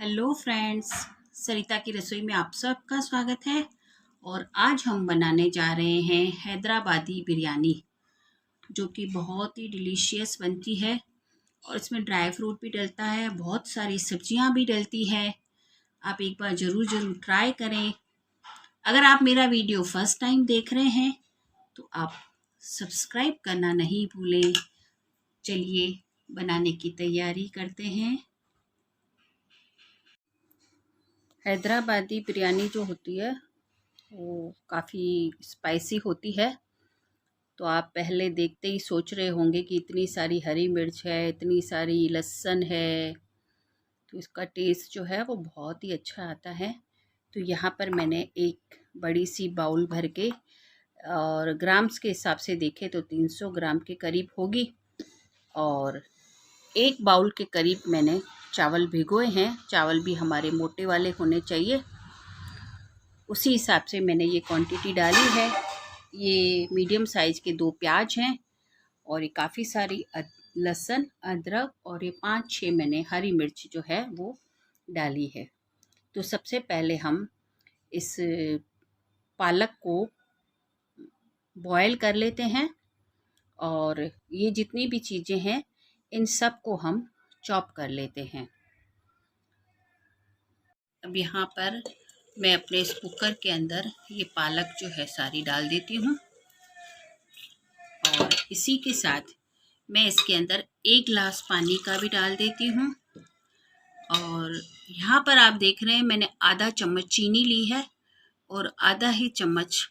Hello friends, सरिता की रसोई में आप सबका स्वागत है। और आज हम बनाने जा रहे हैं हैदराबादी बिरयानी, जो कि बहुत ही डिलीशियस बनती है। और इसमें ड्राई फ्रूट भी डलता है, बहुत सारी सब्जियां भी डलती है। आप एक बार ज़रूर ट्राई करें। अगर आप मेरा वीडियो फर्स्ट टाइम देख रहे हैं तो आप सब्सक्राइब करना नहीं भूलें। चलिए बनाने की तैयारी करते हैं। हैदराबादी बिरयानी जो होती है वो काफ़ी स्पाइसी होती है। तो आप पहले देखते ही सोच रहे होंगे कि इतनी सारी हरी मिर्च है, इतनी सारी लहसुन है, तो इसका टेस्ट जो है वो बहुत ही अच्छा आता है। तो यहाँ पर मैंने एक बड़ी सी बाउल भर के, और ग्राम्स के हिसाब से देखें तो 300 ग्राम के करीब होगी। और एक बाउल के करीब मैंने चावल भिगोए हैं। चावल भी हमारे मोटे वाले होने चाहिए, उसी हिसाब से मैंने ये क्वांटिटी डाली है। ये मीडियम साइज़ के 2 प्याज हैं, और ये काफ़ी सारी लहसुन, अदरक, और ये 5-6 मैंने हरी मिर्च जो है वो डाली है। तो सबसे पहले हम इस पालक को बॉयल कर लेते हैं, और ये जितनी भी चीज़ें हैं इन सब को हम चॉप कर लेते हैं। अब यहाँ पर मैं अपने इस कुकर के अंदर ये पालक जो है सारी डाल देती हूँ, और इसी के साथ मैं इसके अंदर 1 गिलास पानी का भी डाल देती हूँ। और यहाँ पर आप देख रहे हैं मैंने आधा चम्मच चीनी ली है, और आधा ही चम्मच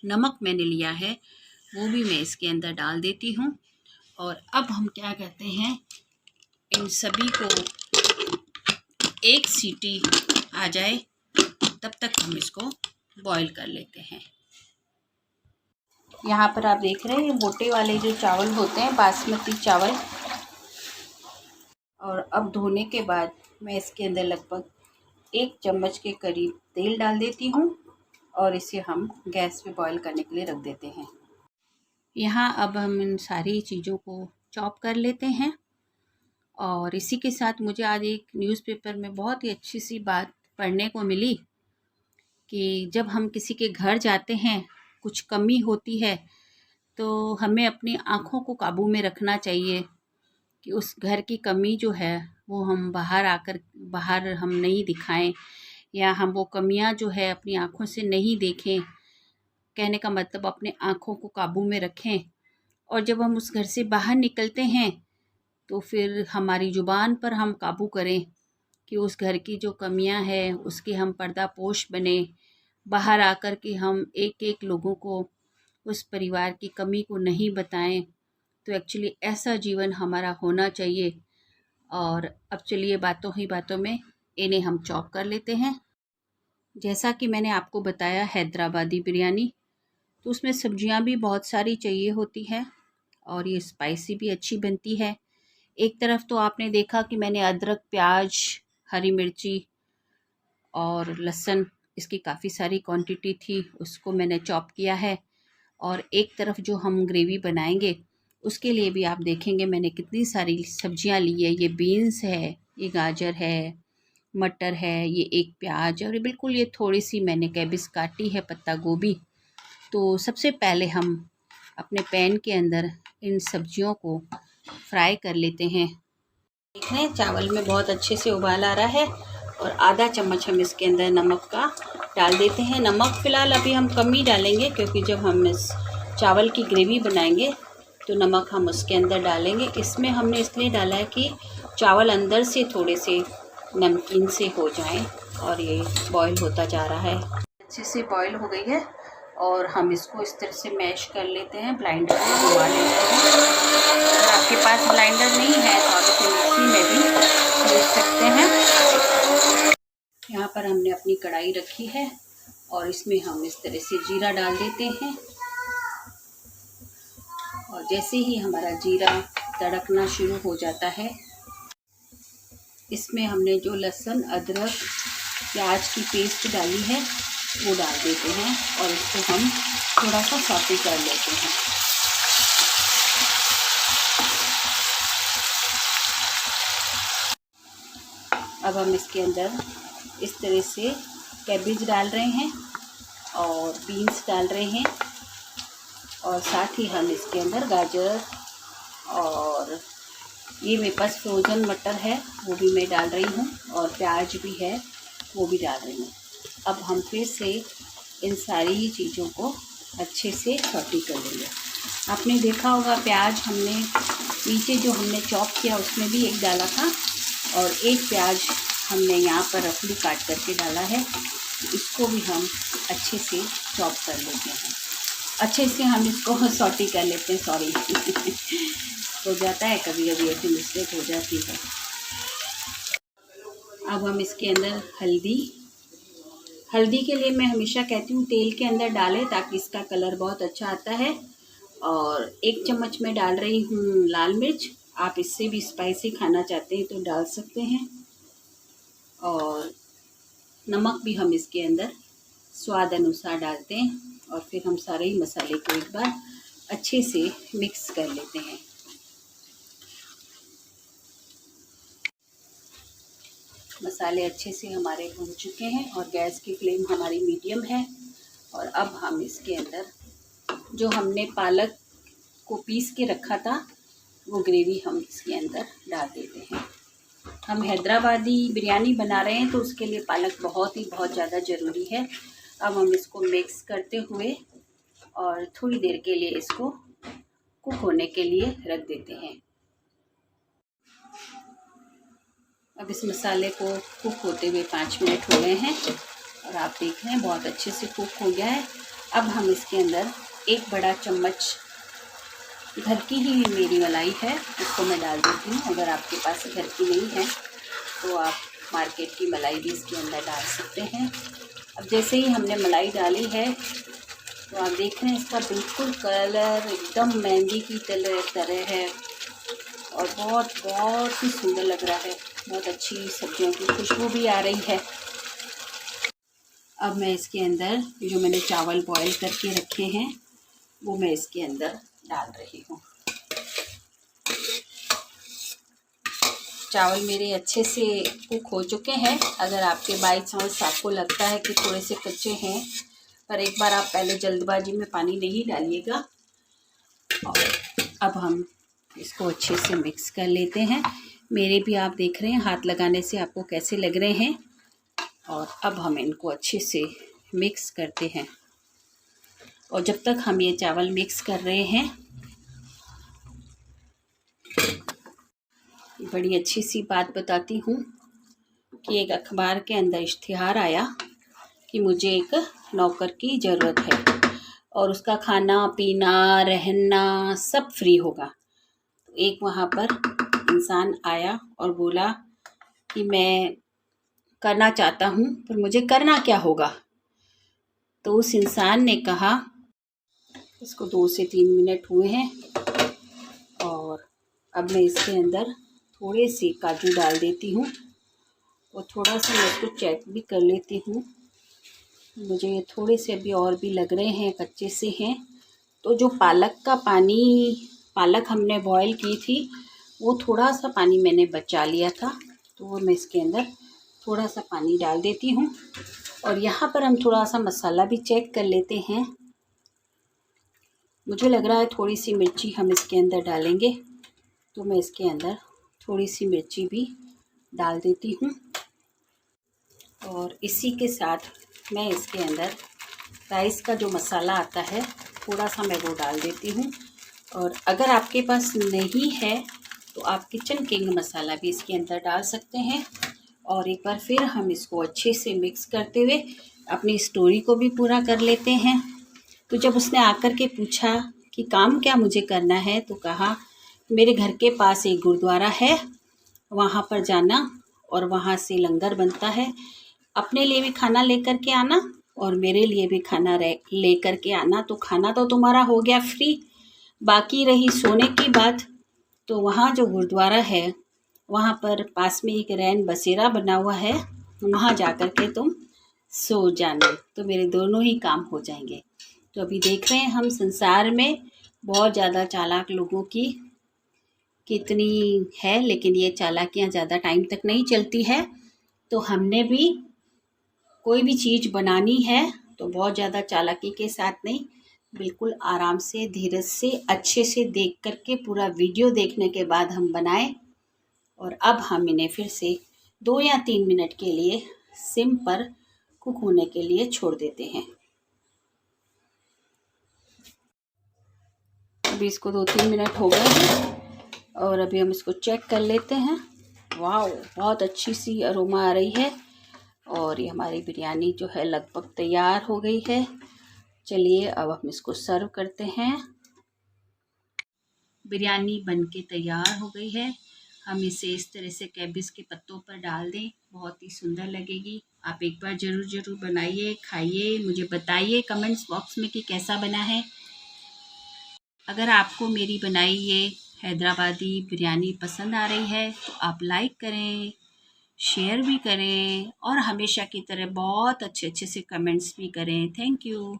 नमक मैंने लिया है, वो भी मैं इसके अंदर डाल देती हूँ। और अब हम क्या कहते हैं, इन सभी को एक सीटी आ जाए तब तक हम इसको बॉईल कर लेते हैं। यहाँ पर आप देख रहे हैं मोटे वाले जो चावल होते हैं, बासमती चावल। और अब धोने के बाद मैं इसके अंदर लगभग 1 चम्मच के करीब तेल डाल देती हूँ, और इसे हम गैस पे बॉईल करने के लिए रख देते हैं। यहाँ अब हम इन सारी चीज़ों को चॉप कर लेते हैं। और इसी के साथ मुझे आज एक न्यूज़पेपर में बहुत ही अच्छी सी बात पढ़ने को मिली कि जब हम किसी के घर जाते हैं, कुछ कमी होती है, तो हमें अपनी आँखों को काबू में रखना चाहिए कि उस घर की कमी जो है वो हम बाहर हम नहीं दिखाएं, या हम वो कमियां जो है अपनी आँखों से नहीं देखें। कहने का मतलब अपने आँखों को काबू में रखें, और जब हम उस घर से बाहर निकलते हैं तो फिर हमारी ज़ुबान पर हम काबू करें कि उस घर की जो कमियां हैं उसके हम पर्दापोश बने। बाहर आकर के हम एक लोगों को उस परिवार की कमी को नहीं बताएं। तो एक्चुअली ऐसा जीवन हमारा होना चाहिए। और अब चलिए बातों ही बातों में इन्हें हम चॉप कर लेते हैं। जैसा कि मैंने आपको बताया हैदराबादी बिरयानी, तो उसमें सब्जियां भी बहुत सारी चाहिए होती है, और ये स्पाइसी भी अच्छी बनती है। एक तरफ तो आपने देखा कि मैंने अदरक, प्याज, हरी मिर्ची और लहसुन, इसकी काफ़ी सारी क्वांटिटी थी, उसको मैंने चॉप किया है। और एक तरफ जो हम ग्रेवी बनाएंगे उसके लिए भी आप देखेंगे मैंने कितनी सारी सब्जियां ली है। ये बीन्स है, ये गाजर है, मटर है, ये एक प्याज, और बिल्कुल ये थोड़ी सी मैंने कैबिस काटी है, पत्ता गोभी। तो सबसे पहले हम अपने पैन के अंदर इन सब्जियों को फ्राई कर लेते हैं। देख रहे हैं चावल में बहुत अच्छे से उबाल आ रहा है, और आधा चम्मच हम इसके अंदर नमक का डाल देते हैं। नमक फ़िलहाल अभी हम कम ही डालेंगे, क्योंकि जब हम इस चावल की ग्रेवी बनाएंगे तो नमक हम उसके अंदर डालेंगे। इसमें हमने इसलिए डाला है कि चावल अंदर से थोड़े से नमकीन से हो जाएं। और ये बॉईल होता जा रहा है, अच्छे से बॉईल हो गई है, और हम इसको इस तरह से मैश कर लेते हैं, ब्लाइंडर में घुमा लेते हैं। अगर आपके पास ब्लाइंडर नहीं है तो आप इसे मिक्सी में भी पीस सकते हैं। यहाँ पर हमने अपनी कढ़ाई रखी है, और इसमें हम इस तरह से जीरा डाल देते हैं। और जैसे ही हमारा जीरा तड़कना शुरू हो जाता है, इसमें हमने जो लहसुन, अदरक, प्याज की पेस्ट डाली है वो डाल देते हैं, और इसको हम थोड़ा सा सौटे कर लेते हैं। अब हम इसके अंदर इस तरह से कैबेज डाल रहे हैं और बीन्स डाल रहे हैं, और साथ ही हम इसके अंदर गाजर और ये मेरे पास फ्रोज़न मटर है वो भी मैं डाल रही हूँ, और प्याज भी है वो भी डाल रही हूँ। अब हम फिर से इन सारी चीज़ों को अच्छे से सौटे कर लेंगे। आपने देखा होगा प्याज हमने नीचे जो हमने चॉप किया उसमें भी एक डाला था, और एक प्याज हमने यहाँ पर रफली काट करके डाला है। इसको भी हम अच्छे से चॉप कर लेते हैं, अच्छे से हम इसको सौटे कर लेते हैं। सॉरी हो जाता है कभी कभी ऐसी मिस्टेक हो जाती है। अब हम इसके अंदर हल्दी के लिए मैं हमेशा कहती हूँ तेल के अंदर डालें ताकि इसका कलर बहुत अच्छा आता है। और 1 चम्मच मैं डाल रही हूँ लाल मिर्च, आप इससे भी स्पाइसी खाना चाहते हैं तो डाल सकते हैं। और नमक भी हम इसके अंदर स्वाद अनुसार डालते हैं, और फिर हम सारे ही मसाले को एक बार अच्छे से मिक्स कर लेते हैं। मसाले अच्छे से हमारे भुन चुके हैं और गैस की फ्लेम हमारी मीडियम है। और अब हम इसके अंदर जो हमने पालक को पीस के रखा था वो ग्रेवी हम इसके अंदर डाल देते हैं। हम हैदराबादी बिरयानी बना रहे हैं तो उसके लिए पालक बहुत ज़्यादा ज़रूरी है। अब हम इसको मिक्स करते हुए और थोड़ी देर के लिए इसको कुक होने के लिए रख देते हैं। अब इस मसाले को कुक होते हुए 5 मिनट हो गए हैं और आप देख रहे हैं बहुत अच्छे से कुक हो गया है। अब हम इसके अंदर 1 बड़ा चम्मच घर की ही मेरी मलाई है उसको मैं डाल देती हूँ। अगर आपके पास घर की नहीं है तो आप मार्केट की मलाई भी इसके अंदर डाल सकते हैं। अब जैसे ही हमने मलाई डाली है तो आप देख रहे हैं इसका बिल्कुल कलर एकदम मेहंदी की तरह है और बहुत ही सुंदर लग रहा है। बहुत अच्छी सब्जियों की खुशबू भी आ रही है। अब मैं इसके अंदर जो मैंने चावल बॉईल करके रखे हैं वो मैं इसके अंदर डाल रही हूँ। चावल मेरे अच्छे से कुक हो चुके हैं। अगर आपके बाई चांस आपको लगता है कि थोड़े से कच्चे हैं, पर एक बार आप पहले जल्दबाजी में पानी नहीं डालिएगा। और अब हम इसको अच्छे से मिक्स कर लेते हैं। मेरे भी आप देख रहे हैं हाथ लगाने से आपको कैसे लग रहे हैं। और अब हम इनको अच्छे से मिक्स करते हैं। और जब तक हम ये चावल मिक्स कर रहे हैं, बड़ी अच्छी सी बात बताती हूँ कि एक अखबार के अंदर इश्तिहार आया कि मुझे एक नौकर की ज़रूरत है और उसका खाना पीना रहना सब फ्री होगा। तो एक वहाँ पर इंसान आया और बोला कि मैं करना चाहता हूँ पर मुझे करना क्या होगा। तो उस इंसान ने कहा, इसको 2 से 3 मिनट हुए हैं और अब मैं इसके अंदर थोड़े से काजू डाल देती हूँ और थोड़ा सा मैं इसको चेक भी कर लेती हूँ। मुझे ये थोड़े से अभी और भी लग रहे हैं, कच्चे से हैं। तो जो पालक का पानी, पालक हमने बॉईल की थी वो थोड़ा सा पानी मैंने बचा लिया था, तो वो मैं इसके अंदर थोड़ा सा पानी डाल देती हूँ। और यहाँ पर हम थोड़ा सा मसाला भी चेक कर लेते हैं। मुझे लग रहा है थोड़ी सी मिर्ची हम इसके अंदर डालेंगे, तो मैं इसके अंदर थोड़ी सी मिर्ची भी डाल देती हूँ। और इसी के साथ मैं इसके अंदर राइस का जो मसाला आता है थोड़ा सा मैं वो डाल देती हूँ। और अगर आपके पास नहीं है तो आप किचन किंग मसाला भी इसके अंदर डाल सकते हैं। और एक बार फिर हम इसको अच्छे से मिक्स करते हुए अपनी स्टोरी को भी पूरा कर लेते हैं। तो जब उसने आकर के पूछा कि काम क्या मुझे करना है, तो कहा मेरे घर के पास एक गुरुद्वारा है, वहाँ पर जाना और वहाँ से लंगर बनता है। अपने लिए भी खाना लेकर के आना और मेरे लिए भी खाना लेकर के आना। तो खाना तो तुम्हारा हो गया फ्री, बाकी रही सोने की बात, तो वहाँ जो गुरुद्वारा है वहाँ पर पास में एक रैन बसेरा बना हुआ है, वहाँ जा कर के तुम सो जाना, तो मेरे दोनों ही काम हो जाएंगे। तो अभी देख रहे हैं हम संसार में बहुत ज़्यादा चालाक लोगों की कितनी है, लेकिन ये चालाकियाँ ज़्यादा टाइम तक नहीं चलती है। तो हमने भी कोई भी चीज़ बनानी है तो बहुत ज़्यादा चालाकी के साथ नहीं, बिल्कुल आराम से, धीरज से, अच्छे से देख करके पूरा वीडियो देखने के बाद हम बनाएं। और अब हम इन्हें फिर से 2 या 3 मिनट के लिए सिम पर कुक होने के लिए छोड़ देते हैं। अभी इसको 2-3 मिनट हो गए हैं और अभी हम इसको चेक कर लेते हैं। वाह, बहुत अच्छी सी अरोमा आ रही है और ये हमारी बिरयानी जो है लगभग तैयार हो गई है। चलिए अब हम इसको सर्व करते हैं। बिरयानी बनके तैयार हो गई है। हम इसे इस तरह से कैबिज के पत्तों पर डाल दें, बहुत ही सुंदर लगेगी। आप एक बार ज़रूर बनाइए, खाइए, मुझे बताइए कमेंट्स बॉक्स में कि कैसा बना है। अगर आपको मेरी बनाई ये हैदराबादी बिरयानी पसंद आ रही है तो आप लाइक करें, शेयर भी करें और हमेशा की तरह बहुत अच्छे से कमेंट्स भी करें। Thank you.